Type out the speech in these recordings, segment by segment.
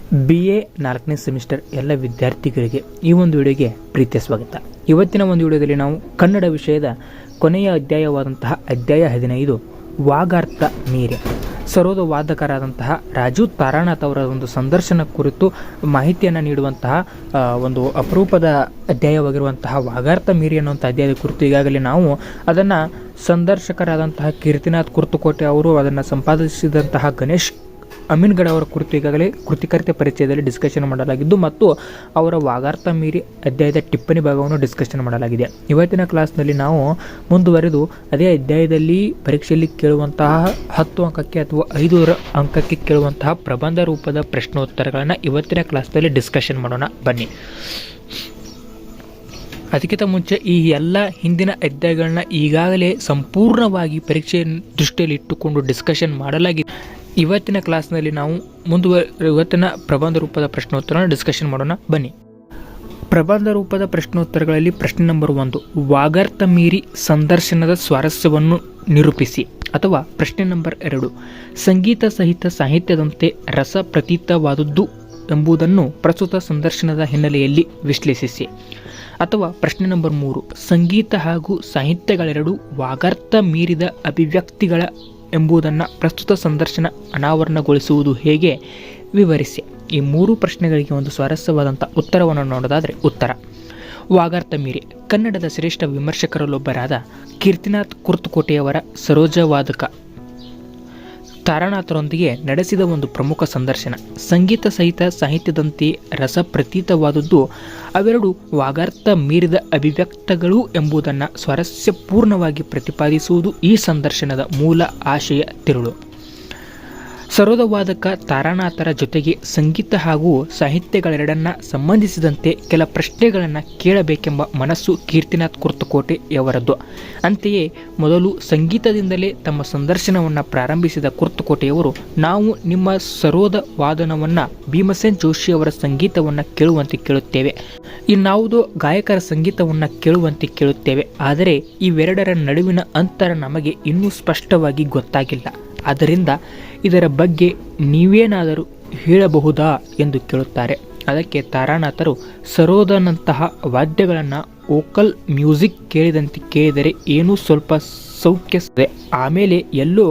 BA 4ನೇ semester ಎಲ್ಲ ವಿದ್ಯಾರ್ಥಿಗಳಿಗೆ ಈ ಒಂದು ವಿಡಿಯೋಗೆ ಪ್ರೀತಿಯ ಸ್ವಾಗತ. ಇವತ್ತಿನ ಒಂದು ವಿಡಿಯೋದಲ್ಲಿ ನಾವು ಕನ್ನಡ ವಿಷಯದ ಕೊನೆಯ ಅಧ್ಯಾಯವಾದಂತಹ ಅಧ್ಯಾಯ 15 ವಾಗಾರ್ಥ ಮೀರೆ ಸರೋದ ವಾದಕರಾದಂತಹ ರಾಜು ತಾರಾನಾಥ್ ಅವರ ಒಂದು ಸಂದರ್ಶನ ಕುರಿತು ಮಾಹಿತಿಯನ್ನು ನೀಡುವಂತಹ ಒಂದು ಅಪರೂಪದ ಅಧ್ಯಾಯವಾಗಿರುವಂತಹ ವಾಗಾರ್ಥ ಮೀರಿ ಅನ್ನುವಂಥ ಅಧ್ಯಾಯದ ಕುರಿತು ಈಗಾಗಲೇ ನಾವು ಅದನ್ನು ಸಂದರ್ಶಕರಾದಂತಹ ಕೀರ್ತಿನಾಥ್ ಕುರ್ತಕೋಟೆ ಅವರು ಅದನ್ನು ಸಂಪಾದಿಸಿದಂತಹ ಗಣೇಶ್ ಅಮೀನ್ಗಢ ಅವರ ಕುರಿತು ಈಗಾಗಲೇ ಕೃತಿಕರ್ತೆ ಪರಿಚಯದಲ್ಲಿ ಡಿಸ್ಕಷನ್ ಮಾಡಲಾಗಿದ್ದು ಮತ್ತು ಅವರ ವಾಗಾರ್ಥ ಮೀರಿ ಅಧ್ಯಾಯದ ಟಿಪ್ಪಣಿ ಭಾಗವನ್ನು ಡಿಸ್ಕಷನ್ ಮಾಡಲಾಗಿದೆ. ಇವತ್ತಿನ ಕ್ಲಾಸ್ನಲ್ಲಿ ನಾವು ಮುಂದುವರೆದು ಅದೇ ಅಧ್ಯಾಯದಲ್ಲಿ ಪರೀಕ್ಷೆಯಲ್ಲಿ ಕೇಳುವಂತಹ 10 ಅಂಕಕ್ಕೆ ಅಥವಾ 5 ಅಂಕಕ್ಕೆ ಕೇಳುವಂತಹ ಪ್ರಬಂಧ ರೂಪದ ಪ್ರಶ್ನೋತ್ತರಗಳನ್ನು ಇವತ್ತಿನ ಕ್ಲಾಸ್ನಲ್ಲಿ ಡಿಸ್ಕಷನ್ ಮಾಡೋಣ ಬನ್ನಿ. ಅದಕ್ಕಿಂತ ಮುಂಚೆ ಈ ಎಲ್ಲ ಹಿಂದಿನ ಅಧ್ಯಾಯಗಳನ್ನ ಈಗಾಗಲೇ ಸಂಪೂರ್ಣವಾಗಿ ಪರೀಕ್ಷೆ ದೃಷ್ಟಿಯಲ್ಲಿ ಇಟ್ಟುಕೊಂಡು ಡಿಸ್ಕಷನ್ ಮಾಡಲಾಗಿದೆ. ಇವತ್ತಿನ ಕ್ಲಾಸ್ನಲ್ಲಿ ನಾವು ಇವತ್ತಿನ ಪ್ರಬಂಧ ರೂಪದ ಪ್ರಶ್ನೋತ್ತರನ ಡಿಸ್ಕಷನ್ ಮಾಡೋಣ ಬನ್ನಿ. ಪ್ರಬಂಧ ರೂಪದ ಪ್ರಶ್ನೋತ್ತರಗಳಲ್ಲಿ ಪ್ರಶ್ನೆ ನಂಬರ್ 1 ವಾಗಾರ್ಥ ಮೀರಿ ಸಂದರ್ಶನದ ಸ್ವಾರಸ್ಯವನ್ನು ನಿರೂಪಿಸಿ. ಅಥವಾ ಪ್ರಶ್ನೆ ನಂಬರ್ 2 ಸಂಗೀತ ಸಹಿತ ಸಾಹಿತ್ಯದಂತೆ ರಸ ಪ್ರತೀತವಾದದ್ದು ಎಂಬುದನ್ನು ಪ್ರಸ್ತುತ ಸಂದರ್ಶನದ ಹಿನ್ನೆಲೆಯಲ್ಲಿ ವಿಶ್ಲೇಷಿಸಿ. ಅಥವಾ ಪ್ರಶ್ನೆ ನಂಬರ್ 3 ಸಂಗೀತ ಹಾಗೂ ಸಾಹಿತ್ಯಗಳೆರಡೂ ವಾಗಾರ್ಥ ಮೀರಿದ ಅಭಿವ್ಯಕ್ತಿಗಳ ಎಂಬುದನ್ನು ಪ್ರಸ್ತುತ ಸಂದರ್ಶನ ಅನಾವರಣಗೊಳಿಸುವುದು ಹೇಗೆ ವಿವರಿಸಿ. ಈ 3 ಪ್ರಶ್ನೆಗಳಿಗೆ ಒಂದು ಸ್ವಾರಸ್ಯವಾದಂಥ ಉತ್ತರವನ್ನು ನೋಡೋದಾದರೆ ಉತ್ತರ ವಾಗಾರ್ಥ ಮೀರಿ ಕನ್ನಡದ ಶ್ರೇಷ್ಠ ವಿಮರ್ಶಕರಲ್ಲೊಬ್ಬರಾದ ಕೀರ್ತಿನಾಥ್ ಕುರ್ತಕೋಟೆಯವರ ಸರೋಜವಾದಕ ತಾರಾನಾಥರೊಂದಿಗೆ ನಡೆಸಿದ ಒಂದು ಪ್ರಮುಖ ಸಂದರ್ಶನ. ಸಂಗೀತ ಸಹಿತ ಸಾಹಿತ್ಯದಂತೆ ರಸ ಪ್ರತೀತವಾದದ್ದು ಅವೆರಡು ವಾಗಾರ್ಥ ಮೀರಿದ ಅಭಿವ್ಯಕ್ತಗಳು ಎಂಬುದನ್ನು ಸ್ವಾರಸ್ಯಪೂರ್ಣವಾಗಿ ಪ್ರತಿಪಾದಿಸುವುದು ಈ ಸಂದರ್ಶನದ ಮೂಲ ಆಶಯ ತಿರುಳು. ಸರೋದವಾದಕ ತಾರಾನಾಥರ ಜೊತೆಗೆ ಸಂಗೀತ ಹಾಗೂ ಸಾಹಿತ್ಯಗಳೆರಡನ್ನ ಸಂಬಂಧಿಸಿದಂತೆ ಕೆಲ ಪ್ರಶ್ನೆಗಳನ್ನು ಕೇಳಬೇಕೆಂಬ ಮನಸ್ಸು ಕೀರ್ತಿನಾಥ್ ಕುರ್ತಕೋಟೆಯವರದ್ದು. ಅಂತೆಯೇ ಮೊದಲು ಸಂಗೀತದಿಂದಲೇ ತಮ್ಮ ಸಂದರ್ಶನವನ್ನು ಪ್ರಾರಂಭಿಸಿದ ಕುರ್ತಕೋಟೆಯವರು ನಾವು ನಿಮ್ಮ ಸರೋದ ವಾದನವನ್ನು ಭೀಮಸೇನ್ ಜೋಶಿಯವರ ಸಂಗೀತವನ್ನು ಕೇಳುವಂತೆ ಕೇಳುತ್ತೇವೆ, ಇನ್ನಾವುದೋ ಗಾಯಕರ ಸಂಗೀತವನ್ನು ಕೇಳುವಂತೆ ಕೇಳುತ್ತೇವೆ. ಆದರೆ ಇವೆರಡರ ನಡುವಿನ ಅಂತರ ನಮಗೆ ಇನ್ನೂ ಸ್ಪಷ್ಟವಾಗಿ ಗೊತ್ತಾಗಿಲ್ಲ. ಆದ್ದರಿಂದ ಇದರ ಬಗ್ಗೆ ನೀವೇನಾದರೂ ಹೇಳಬಹುದಾ ಎಂದು ಕೇಳುತ್ತಾರೆ. ಅದಕ್ಕೆ ತಾರಾನಾಥರು ಸರೋದನಂತಹ ವಾದ್ಯಗಳನ್ನು ವೋಕಲ್ ಮ್ಯೂಸಿಕ್ ಕೇಳಿದಂತೆ ಕೇಳಿದರೆ ಏನೂ ಸ್ವಲ್ಪ ಸೌಖ್ಯ, ಆಮೇಲೆ ಎಲ್ಲೋ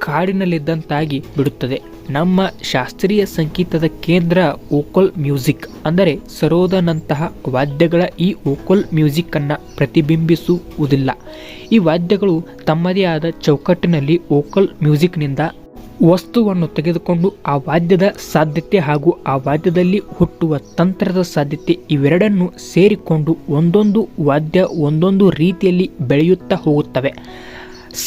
ಕಾಡಿನಲ್ಲಿದ್ದಂತಾಗಿ ಬಿಡುತ್ತದೆ. ನಮ್ಮ ಶಾಸ್ತ್ರೀಯ ಸಂಗೀತದ ಕೇಂದ್ರ ವೋಕಲ್ ಮ್ಯೂಸಿಕ್ ಅಂದರೆ ಸರೋದನಂತಹ ವಾದ್ಯಗಳ ಈ ವೋಕಲ್ ಮ್ಯೂಸಿಕ್ಕನ್ನು ಪ್ರತಿಬಿಂಬಿಸುವುದಿಲ್ಲ. ಈ ವಾದ್ಯಗಳು ತಮ್ಮದೇ ಆದ ಚೌಕಟ್ಟಿನಲ್ಲಿ ವೋಕಲ್ ಮ್ಯೂಸಿಕ್ನಿಂದ ವಸ್ತುವನ್ನು ತೆಗೆದುಕೊಂಡು ಆ ವಾದ್ಯದ ಸಾಧ್ಯತೆ ಹಾಗೂ ಆ ವಾದ್ಯದಲ್ಲಿ ಹುಟ್ಟುವ ತಂತ್ರದ ಸಾಧ್ಯತೆ ಇವೆರಡನ್ನು ಸೇರಿಕೊಂಡು ಒಂದೊಂದು ವಾದ್ಯ ಒಂದೊಂದು ರೀತಿಯಲ್ಲಿ ಬೆಳೆಯುತ್ತಾ ಹೋಗುತ್ತವೆ.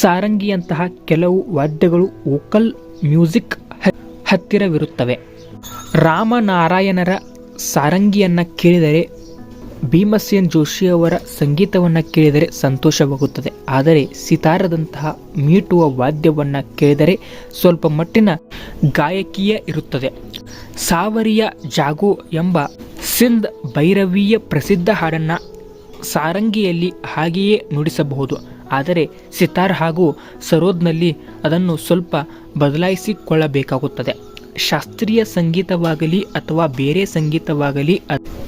ಸಾರಂಗಿಯಂತಹ ಕೆಲವು ವಾದ್ಯಗಳು ವೋಕಲ್ ಮ್ಯೂಸಿಕ್ ಹತ್ತಿರವಿರುತ್ತವೆ. ರಾಮನಾರಾಯಣರ ಸಾರಂಗಿಯನ್ನು ಕೇಳಿದರೆ ಭೀಮಸೇನ್ ಜೋಶಿಯವರ ಸಂಗೀತವನ್ನು ಕೇಳಿದರೆ ಸಂತೋಷವಾಗುತ್ತದೆ. ಆದರೆ ಸಿತಾರದಂತಹ ಮೀಟುವ ವಾದ್ಯವನ್ನು ಕೇಳಿದರೆ ಸ್ವಲ್ಪ ಮಟ್ಟಿನ ಗಾಯಕೀಯ ಇರುತ್ತದೆ. ಸಾವರಿಯ ಜಾಗೋ ಎಂಬ ಸಿಂಧ್ ಭೈರವೀಯ ಪ್ರಸಿದ್ಧ ಹಾಡನ್ನು ಸಾರಂಗಿಯಲ್ಲಿ ಹಾಗೆಯೇ ನುಡಿಸಬಹುದು. ಆದರೆ ಸಿತಾರ್ ಹಾಗೂ ಸರೋದ್ನಲ್ಲಿ ಅದನ್ನು ಸ್ವಲ್ಪ ಬದಲಾಯಿಸಿಕೊಳ್ಳಬೇಕಾಗುತ್ತದೆ. ಶಾಸ್ತ್ರೀಯ ಸಂಗೀತವಾಗಲಿ ಅಥವಾ ಬೇರೆ ಸಂಗೀತವಾಗಲಿ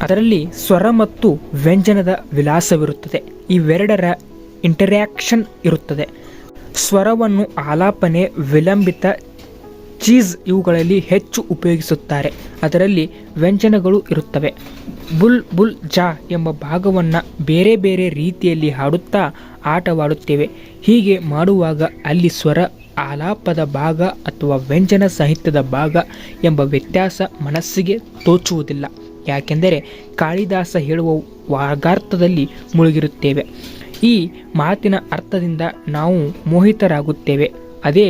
ಅದರಲ್ಲಿ ಸ್ವರ ಮತ್ತು ವ್ಯಂಜನದ ವಿಲಾಸವಿರುತ್ತದೆ. ಇವೆರಡರ ಇಂಟರ್ಯಾಕ್ಷನ್ ಇರುತ್ತದೆ. ಸ್ವರವನ್ನು ಆಲಾಪನೆ, ವಿಲಂಬಿತ, ಚೀಸ್ ಇವುಗಳಲ್ಲಿ ಹೆಚ್ಚು ಉಪಯೋಗಿಸುತ್ತಾರೆ. ಅದರಲ್ಲಿ ವ್ಯಂಜನಗಳು ಇರುತ್ತವೆ. ಬುಲ್ ಬುಲ್ ಜಾ ಎಂಬ ಭಾಗವನ್ನು ಬೇರೆ ಬೇರೆ ರೀತಿಯಲ್ಲಿ ಹಾಡುತ್ತಾ ಆಟವಾಡುತ್ತೇವೆ. ಹೀಗೆ ಮಾಡುವಾಗ ಅಲ್ಲಿ ಸ್ವರ ಆಲಾಪದ ಭಾಗ ಅಥವಾ ವ್ಯಂಜನ ಸಾಹಿತ್ಯದ ಭಾಗ ಎಂಬ ವ್ಯತ್ಯಾಸ ಮನಸ್ಸಿಗೆ ತೋಚುವುದಿಲ್ಲ. ಯಾಕೆಂದರೆ ಕಾಳಿದಾಸ ಹೇಳುವ ವಾಗಾರ್ಥದಲ್ಲಿ ಮುಳುಗಿರುತ್ತೇವೆ. ಈ ಮಾತಿನ ಅರ್ಥದಿಂದ ನಾವು ಮೋಹಿತರಾಗುತ್ತೇವೆ. ಅದೇ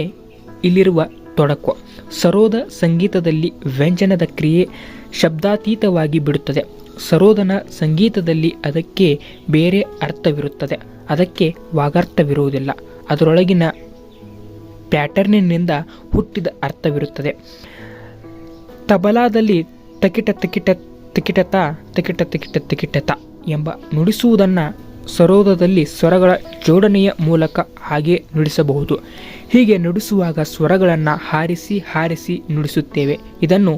ಇಲ್ಲಿರುವ ತೊಡಕು. ಸರೋದ ಸಂಗೀತದಲ್ಲಿ ವ್ಯಂಜನದ ಕ್ರಿಯೆ ಶಬ್ದಾತೀತವಾಗಿ ಬಿಡುತ್ತದೆ. ಸರೋದನ ಸಂಗೀತದಲ್ಲಿ ಅದಕ್ಕೆ ಬೇರೆ ಅರ್ಥವಿರುತ್ತದೆ. ಅದಕ್ಕೆ ವಾಗಾರ್ಥವಿರುವುದಿಲ್ಲ. ಅದರೊಳಗಿನ ಪ್ಯಾಟರ್ನಿನಿಂದ ಹುಟ್ಟಿದ ಅರ್ಥವಿರುತ್ತದೆ. ತಬಲಾದಲ್ಲಿ ತಕಿಟ ತಕಿಟ ತಿಕಿಟತ ತಕಿಟ ತಿಕಿಟ ತಿಕಿಟತ ಎಂಬ ನುಡಿಸುವುದನ್ನು ಸರೋದದಲ್ಲಿ ಸ್ವರಗಳ ಜೋಡಣೆಯ ಮೂಲಕ ಹಾಗೆ ನುಡಿಸಬಹುದು. ಹೀಗೆ ನುಡಿಸುವಾಗ ಸ್ವರಗಳನ್ನು ಹಾರಿಸಿ ಹಾರಿಸಿ ನುಡಿಸುತ್ತೇವೆ. ಇದನ್ನು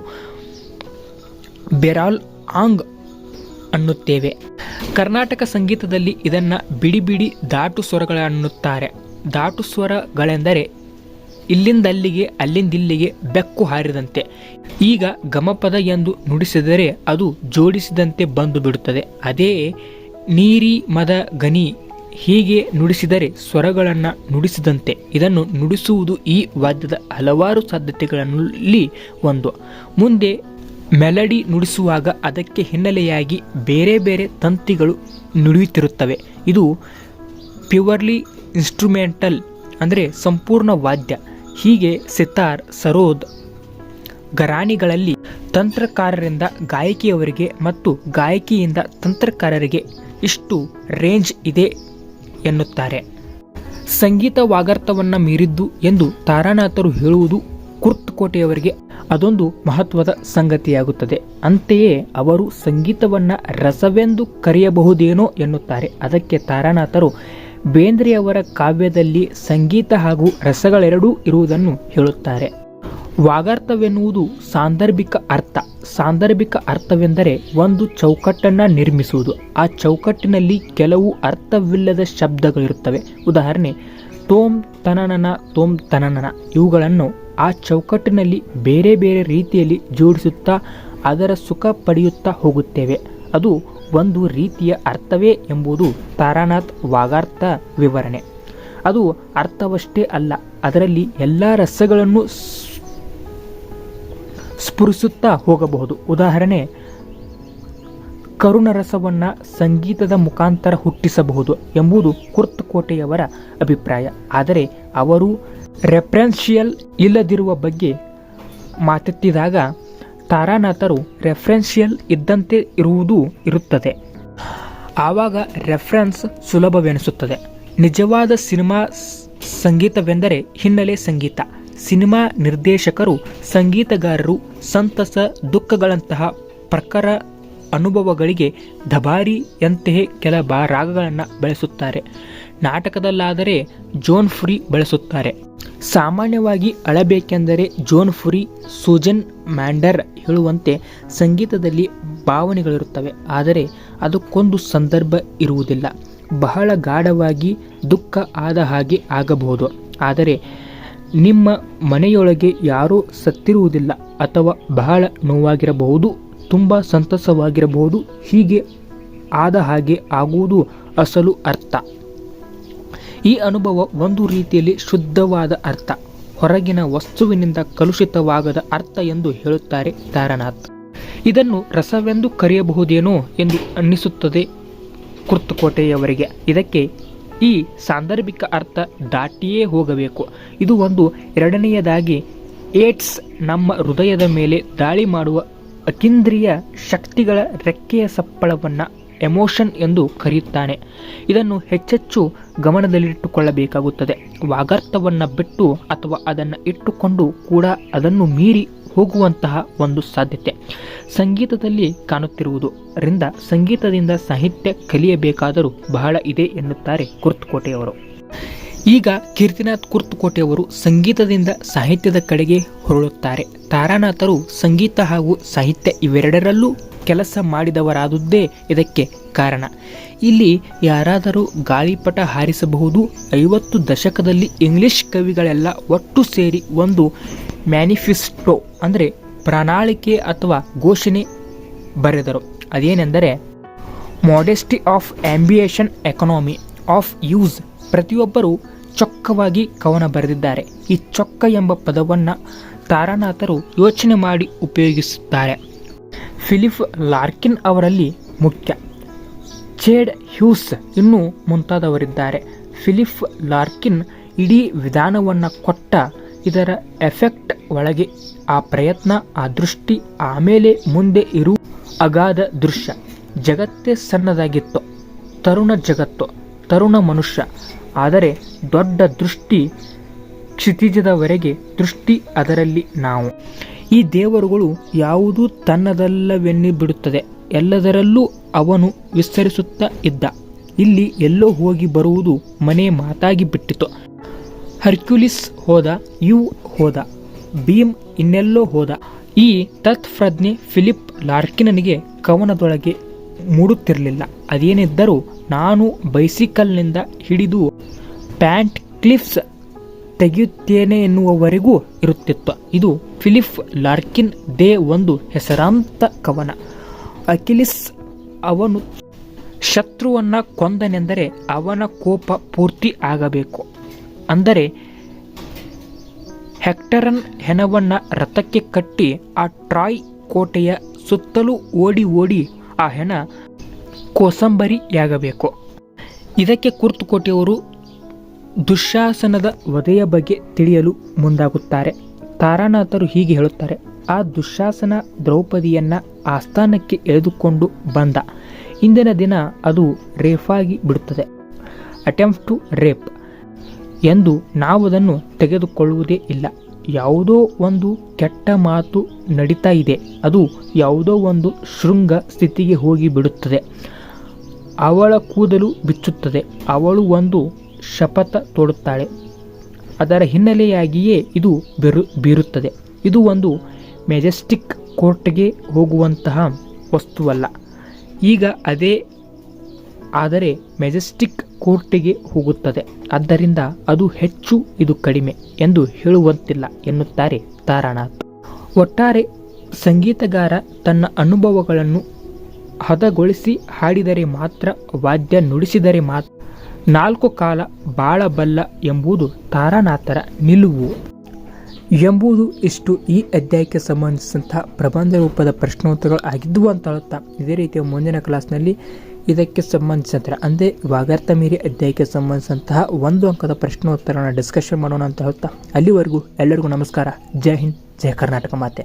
ಬೆರಾಲ್ ಆಂಗ್ ಅನ್ನುತ್ತೇವೆ. ಕರ್ನಾಟಕ ಸಂಗೀತದಲ್ಲಿ ಇದನ್ನು ಬಿಡಿ ಬಿಡಿ ದಾಟು ಸ್ವರಗಳನ್ನುತ್ತಾರೆ. ದಾಟು ಸ್ವರಗಳೆಂದರೆ ಇಲ್ಲಿಂದಲ್ಲಿಗೆ ಅಲ್ಲಿಂದಿಲ್ಲಿಗೆ ಬೆಕ್ಕು ಹಾರಿದಂತೆ. ಈಗ ಗಮಪದ ಎಂದು ನುಡಿಸಿದರೆ ಅದು ಜೋಡಿಸಿದಂತೆ ಬಂದು ಬಿಡುತ್ತದೆ. ಅದೇ ನೀರಿ ಮದ ಗನಿ ಹೀಗೆ ನುಡಿಸಿದರೆ ಸ್ವರಗಳನ್ನು ನುಡಿಸಿದಂತೆ. ಇದನ್ನು ನುಡಿಸುವುದು ಈ ವಾದ್ಯದ ಹಲವಾರು ಸಾಧ್ಯತೆಗಳಲ್ಲಿ ಒಂದು. ಮುಂದೆ ಮೆಲಡಿ ನುಡಿಸುವಾಗ ಅದಕ್ಕೆ ಹಿನ್ನೆಲೆಯಾಗಿ ಬೇರೆ ಬೇರೆ ತಂತಿಗಳು ನುಡಿಯುತ್ತಿರುತ್ತವೆ. ಇದು ಪ್ಯೂರ್ಲಿ ಇನ್ಸ್ಟ್ರುಮೆಂಟಲ್ ಅಂದರೆ ಸಂಪೂರ್ಣ ವಾದ್ಯ. ಹೀಗೆ ಸಿತಾರ್, ಸರೋದ್ ಘರಾಣಿಗಳಲ್ಲಿ ತಂತ್ರಕಾರರಿಂದ ಗಾಯಕಿಯವರಿಗೆ ಮತ್ತು ಗಾಯಕಿಯಿಂದ ತಂತ್ರಕಾರರಿಗೆ ಇಷ್ಟು ರೇಂಜ್ ಇದೆ ಎನ್ನುತ್ತಾರೆ. ಸಂಗೀತ ವಾಗರ್ಥವನ್ನು ಮೀರಿದ್ದು ಎಂದು ತಾರಾನಾಥರು ಹೇಳುವುದು ಕುರ್ತಕೋಟೆಯವರಿಗೆ ಅದೊಂದು ಮಹತ್ವದ ಸಂಗತಿಯಾಗುತ್ತದೆ. ಅಂತೆಯೇ ಅವರು ಸಂಗೀತವನ್ನು ರಸವೆಂದು ಕರೆಯಬಹುದೇನೋ ಎನ್ನುತ್ತಾರೆ. ಅದಕ್ಕೆ ತಾರಾನಾಥರು ಬೇಂದ್ರೆಯವರ ಕಾವ್ಯದಲ್ಲಿ ಸಂಗೀತ ಹಾಗೂ ರಸಗಳೆರಡೂ ಇರುವುದನ್ನು ಹೇಳುತ್ತಾರೆ. ವಾಗಾರ್ಥವೆನ್ನುವುದು ಸಾಂದರ್ಭಿಕ ಅರ್ಥ. ಸಾಂದರ್ಭಿಕ ಅರ್ಥವೆಂದರೆ ಒಂದು ಚೌಕಟ್ಟನ್ನು ನಿರ್ಮಿಸುವುದು. ಆ ಚೌಕಟ್ಟಿನಲ್ಲಿ ಕೆಲವು ಅರ್ಥವಿಲ್ಲದ ಶಬ್ದಗಳಿರುತ್ತವೆ. ಉದಾಹರಣೆ ತೋಂ ತನನನ, ತೋಂ ತನನನ ಇವುಗಳನ್ನು ಆ ಚೌಕಟ್ಟಿನಲ್ಲಿ ಬೇರೆ ಬೇರೆ ರೀತಿಯಲ್ಲಿ ಜೋಡಿಸುತ್ತಾ ಅದರ ಸುಖ ಪಡೆಯುತ್ತಾ ಹೋಗುತ್ತೇವೆ. ಅದು ಒಂದು ರೀತಿಯ ಅರ್ಥವೇ ಎಂಬುದು ತಾರಾನಾಥ್ ವಾಗಾರ್ಥ ವಿವರಣೆ. ಅದು ಅರ್ಥವಷ್ಟೇ ಅಲ್ಲ, ಅದರಲ್ಲಿ ಎಲ್ಲ ರಸಗಳನ್ನು ಸ್ಫುರಿಸುತ್ತಾ ಹೋಗಬಹುದು. ಉದಾಹರಣೆ ಕರುಣರಸವನ್ನು ಸಂಗೀತದ ಮುಖಾಂತರ ಹುಟ್ಟಿಸಬಹುದು ಎಂಬುದು ಕುರ್ತಕೋಟೆಯವರ ಅಭಿಪ್ರಾಯ. ಆದರೆ ಅವರು ರೆಫರೆನ್ಷಿಯಲ್ ಇಲ್ಲದಿರುವ ಬಗ್ಗೆ ಮಾತೆತ್ತಿದಾಗ ತಾರಾನಾಥರು ರೆಫರೆನ್ಷಿಯಲ್ ಇದ್ದಂತೆ ಇರುತ್ತದೆ. ಆವಾಗ ರೆಫರೆನ್ಸ್ ಸುಲಭವೆನಿಸುತ್ತದೆ. ನಿಜವಾದ ಸಿನಿಮಾ ಸಂಗೀತವೆಂದರೆ ಹಿನ್ನೆಲೆ ಸಂಗೀತ. ಸಿನಿಮಾ ನಿರ್ದೇಶಕರು ಸಂಗೀತಗಾರರು ಸಂತಸ ದುಃಖಗಳಂತಹ ಪ್ರಖರ ಅನುಭವಗಳಿಗೆ ಧಬಾರಿಯಂತೆಯೇ ಕೆಲ ರಾಗಗಳನ್ನು ಬಳಸುತ್ತಾರೆ. ನಾಟಕದಲ್ಲಾದರೆ ಜೋನ್ ಫ್ರೀ ಬಳಸುತ್ತಾರೆ. ಸಾಮಾನ್ಯವಾಗಿ ಅಳಬೇಕೆಂದರೆ ಜೋನ್ ಫ್ರೀ, ಸೂಜನ್ ಮ್ಯಾಂಡರ್ ಹೇಳುವಂತೆ ಸಂಗೀತದಲ್ಲಿ ಭಾವನೆಗಳಿರುತ್ತವೆ. ಆದರೆ ಅದಕ್ಕೊಂದು ಸಂದರ್ಭ ಇರುವುದಿಲ್ಲ. ಬಹಳ ಗಾಢವಾಗಿ ದುಃಖ ಆದ ಹಾಗೆ ಆಗಬಹುದು, ಆದರೆ ನಿಮ್ಮ ಮನೆಯೊಳಗೆ ಯಾರೂ ಸತ್ತಿರುವುದಿಲ್ಲ. ಅಥವಾ ಬಹಳ ನೋವಾಗಿರಬಹುದು, ತುಂಬ ಸಂತಸವಾಗಿರಬಹುದು. ಹೀಗೆ ಆದ ಹಾಗೆ ಆಗುವುದು ಅಸಲು ಅರ್ಥ. ಈ ಅನುಭವ ಒಂದು ರೀತಿಯಲ್ಲಿ ಶುದ್ಧವಾದ ಅರ್ಥ, ಹೊರಗಿನ ವಸ್ತುವಿನಿಂದ ಕಲುಷಿತವಾಗದ ಅರ್ಥ ಎಂದು ಹೇಳುತ್ತಾರೆ ತಾರಾನಾಥ್. ಇದನ್ನು ರಸವೆಂದು ಕರೆಯಬಹುದೇನೋ ಎಂದು ಅನ್ನಿಸುತ್ತದೆ ಕುರ್ತಕೋಟೆಯವರಿಗೆ. ಇದಕ್ಕೆ ಈ ಸಾಂದರ್ಭಿಕ ಅರ್ಥ ದಾಟಿಯೇ ಹೋಗಬೇಕು. ಇದು ಒಂದು. ಎರಡನೆಯದಾಗಿ ಏಡ್ಸ್ ನಮ್ಮ ಹೃದಯದ ಮೇಲೆ ದಾಳಿ ಮಾಡುವ ಅತೀಂದ್ರಿಯ ಶಕ್ತಿಗಳ ರೆಕ್ಕೆಯ ಸಪ್ಪಳವನ್ನು ಎಮೋಷನ್ ಎಂದು ಕರೆಯುತ್ತಾನೆ. ಇದನ್ನು ಹೆಚ್ಚೆಚ್ಚು ಗಮನದಲ್ಲಿಟ್ಟುಕೊಳ್ಳಬೇಕಾಗುತ್ತದೆ. ವಾಗಾರ್ಥವನ್ನು ಬಿಟ್ಟು ಅಥವಾ ಅದನ್ನು ಇಟ್ಟುಕೊಂಡು ಕೂಡ ಅದನ್ನು ಮೀರಿ ಹೋಗುವಂತಹ ಒಂದು ಸಾಧ್ಯತೆ ಸಂಗೀತದಲ್ಲಿ ಕಾಣುತ್ತಿರುವುದು ರಿಂದ ಸಂಗೀತದಿಂದ ಸಾಹಿತ್ಯ ಕಲಿಯಬೇಕಾದರೂ ಬಹಳ ಇದೆ ಎನ್ನುತ್ತಾರೆ ಕುರ್ತಕೋಟೆಯವರು. ಈಗ ಕೀರ್ತಿನಾಥ್ ಕುರ್ತಕೋಟೆಯವರು ಸಂಗೀತದಿಂದ ಸಾಹಿತ್ಯದ ಕಡೆಗೆ ಹೊರಳುತ್ತಾರೆ. ತಾರಾನಾಥರು ಸಂಗೀತ ಹಾಗೂ ಸಾಹಿತ್ಯ ಇವೆರಡರಲ್ಲೂ ಕೆಲಸ ಮಾಡಿದವರಾದುದೇ ಇದಕ್ಕೆ ಕಾರಣ. ಇಲ್ಲಿ ಯಾರಾದರೂ ಗಾಳಿಪಟ ಹಾರಿಸಬಹುದು. 50 ದಶಕದಲ್ಲಿ ಇಂಗ್ಲಿಷ್ ಕವಿಗಳೆಲ್ಲ ಒಟ್ಟು ಸೇರಿ ಒಂದು ಮ್ಯಾನಿಫೆಸ್ಟೋ ಅಂದರೆ ಪ್ರಣಾಳಿಕೆ ಅಥವಾ ಘೋಷಣೆ ಬರೆದರು. ಅದೇನೆಂದರೆ modesty of ambition, economy of use. ಪ್ರತಿಯೊಬ್ಬರೂ ಚೊಕ್ಕವಾಗಿ ಕವನ ಬರೆದಿದ್ದಾರೆ. ಈ ಚೊಕ್ಕ ಎಂಬ ಪದವನ್ನು ತಾರಾನಾಥರು ಯೋಚನೆ ಮಾಡಿ ಉಪಯೋಗಿಸುತ್ತಾರೆ. ಫಿಲಿಪ್ ಲಾರ್ಕಿನ್ ಅವರಲ್ಲಿ ಮುಖ್ಯ, ಚೇಡ್ ಹ್ಯೂಸ್ ಇನ್ನೂ ಮುಂತಾದವರಿದ್ದಾರೆ. ಫಿಲಿಪ್ ಲಾರ್ಕಿನ್ ಇಡೀ ವಿಧಾನವನ್ನು ಕೊಟ್ಟ. ಇದರ ಎಫೆಕ್ಟ್ ಒಳಗೆ ಆ ಪ್ರಯತ್ನ, ಆ ದೃಷ್ಟಿ, ಆಮೇಲೆ ಮುಂದೆ ಇರುವ ಅಗಾಧ ದೃಶ್ಯ. ಜಗತ್ತೇ ಸಣ್ಣದಾಗಿತ್ತು, ತರುಣ ಜಗತ್ತು, ತರುಣ ಮನುಷ್ಯ. ಆದರೆ ದೊಡ್ಡ ದೃಷ್ಟಿ, ಕ್ಷಿತಿಜದವರೆಗೆ ದೃಷ್ಟಿ, ಅದರಲ್ಲಿ ನಾವು. ಈ ದೇವರುಗಳು ಯಾವುದೂ ತನ್ನದಲ್ಲವೆನ್ನಿ ಬಿಡುತ್ತದೆ. ಎಲ್ಲದರಲ್ಲೂ ಅವನು ವಿಸ್ತರಿಸುತ್ತಾ ಇದ್ದ. ಇಲ್ಲಿ ಎಲ್ಲೋ ಹೋಗಿ ಬರುವುದು ಮನೆ ಮಾತಾಗಿ ಬಿಟ್ಟಿತು. ಹರ್ಕ್ಯುಲಿಸ್ ಹೋದ, ಯು ಹೋದ, ಭೀಮ್ ಇನ್ನೆಲ್ಲೋ ಹೋದ. ಈ ತತ್ಪ್ರಜ್ಞೆ ಫಿಲಿಪ್ ಲಾರ್ಕಿನನಿಗೆ ಕವನದೊಳಗೆ ಮೂಡುತ್ತಿರಲಿಲ್ಲ. ಅದೇನಿದ್ದರೂ ನಾನು ಬೈಸಿಕಲ್ನಿಂದ ಹಿಡಿದು ಪ್ಯಾಂಟ್ ಕ್ಲಿಫ್ಸ್ ತೆಗೆಯುತ್ತೇನೆ ಎನ್ನುವವರೆಗೂ ಇರುತ್ತಿತ್ತು. ಇದು ಫಿಲಿಪ್ ಲಾರ್ಕಿನ್ ದೇ ಒಂದು ಹೆಸರಾಂತ ಕವನ. ಅಕಿಲಿಸ್ ಅವನು ಶತ್ರುವನ್ನು ಕೊಂದನೆಂದರೆ ಅವನ ಕೋಪ ಪೂರ್ತಿ ಆಗಬೇಕು. ಅಂದರೆ ಹೆಕ್ಟರನ್ ಹೆಣವನ್ನು ರಥಕ್ಕೆ ಕಟ್ಟಿ ಆ ಟ್ರಾಯ್ ಕೋಟೆಯ ಸುತ್ತಲೂ ಓಡಿ ಓಡಿ ಆ ಹೆಣ ಕೋಸಂಬರಿಯಾಗಬೇಕು. ಇದಕ್ಕೆ ಕುರ್ತುಕೋಟೆಯವರು ದುಶ್ಯಾಸನದ ವಧೆಯ ಬಗ್ಗೆ ತಿಳಿಯಲು ಮುಂದಾಗುತ್ತಾರೆ. ತಾರಾನಾಥರು ಹೀಗೆ ಹೇಳುತ್ತಾರೆ: ಆ ದುಶ್ಯಾಸನ ದ್ರೌಪದಿಯನ್ನ ಆಸ್ಥಾನಕ್ಕೆ ಎಳೆದುಕೊಂಡು ಬಂದ. ಇಂದಿನ ದಿನ ಅದು ರೇಫಾಗಿ ಬಿಡುತ್ತದೆ. ಅಟೆಂಪ್ಟ್ ಟು ರೇಪ್ ಎಂದು ನಾವದನ್ನು ತೆಗೆದುಕೊಳ್ಳುವುದೇ ಇಲ್ಲ. ಯಾವುದೋ ಒಂದು ಕೆಟ್ಟ ಮಾತು ನಡೀತಾ ಇದೆ, ಅದು ಯಾವುದೋ ಒಂದು ಶೃಂಗ ಸ್ಥಿತಿಗೆ ಹೋಗಿ ಬಿಡುತ್ತದೆ. ಅವಳ ಕೂದಲು ಬಿಚ್ಚುತ್ತದೆ, ಅವಳು ಒಂದು ಶಪಥ ತೋಡುತ್ತಾಳೆ. ಅದರ ಹಿನ್ನೆಲೆಯಾಗಿಯೇ ಇದು ಬೀರುತ್ತದೆ. ಇದು ಒಂದು ಮೆಜೆಸ್ಟಿಕ್ ಕೋರ್ಟ್ಗೆ ಹೋಗುವಂತಹ ವಸ್ತುವಲ್ಲ. ಈಗ ಅದೇ ಆದರೆ ಮೆಜೆಸ್ಟಿಕ್ ಕೋರ್ಟಿಗೆ ಹೋಗುತ್ತದೆ. ಆದ್ದರಿಂದ ಅದು ಹೆಚ್ಚು, ಇದು ಕಡಿಮೆ ಎಂದು ಹೇಳುವಂತಿಲ್ಲ ಎನ್ನುತ್ತಾರೆ ತಾರಾನಾಥ್. ಒಟ್ಟಾರೆ ಸಂಗೀತಗಾರ ತನ್ನ ಅನುಭವಗಳನ್ನು ಹದಗೊಳಿಸಿ ಹಾಡಿದರೆ ಮಾತ್ರ, ವಾದ್ಯ ನುಡಿಸಿದರೆ ಮಾತ್ರ 4 ಕಾಲ ಬಾಳಬಲ್ಲ ಎಂಬುದು ತಾರಾನಾಥರ ನಿಲುವು ಎಂಬುದು ಇಷ್ಟು ಈ ಅಧ್ಯಾಯಕ್ಕೆ ಸಂಬಂಧಿಸಿದಂತಹ ಪ್ರಬಂಧ ರೂಪದ ಪ್ರಶ್ನೋತ್ತರಗಳು ಆಗಿದ್ದವು ಅಂತ ಹೇಳುತ್ತಾ, ಇದೇ ರೀತಿಯ ಮುಂದಿನ ಕ್ಲಾಸ್ನಲ್ಲಿ ಇದಕ್ಕೆ ಸಂಬಂಧಿಸಿದಂತೆ ಅಂದರೆ ವಾಗರ್ಥ ಮೀರಿ ಅಧ್ಯಾಯಕ್ಕೆ ಸಂಬಂಧಿಸಿದಂತಹ 1 ಅಂಕದ ಪ್ರಶ್ನೋತ್ತರನ ಡಿಸ್ಕಷನ್ ಮಾಡೋಣ ಅಂತ ಹೇಳ್ತಾ, ಅಲ್ಲಿವರೆಗೂ ಎಲ್ಲರಿಗೂ ನಮಸ್ಕಾರ. ಜೈ ಹಿಂದ್, ಜೈ ಕರ್ನಾಟಕ ಮಾತೆ.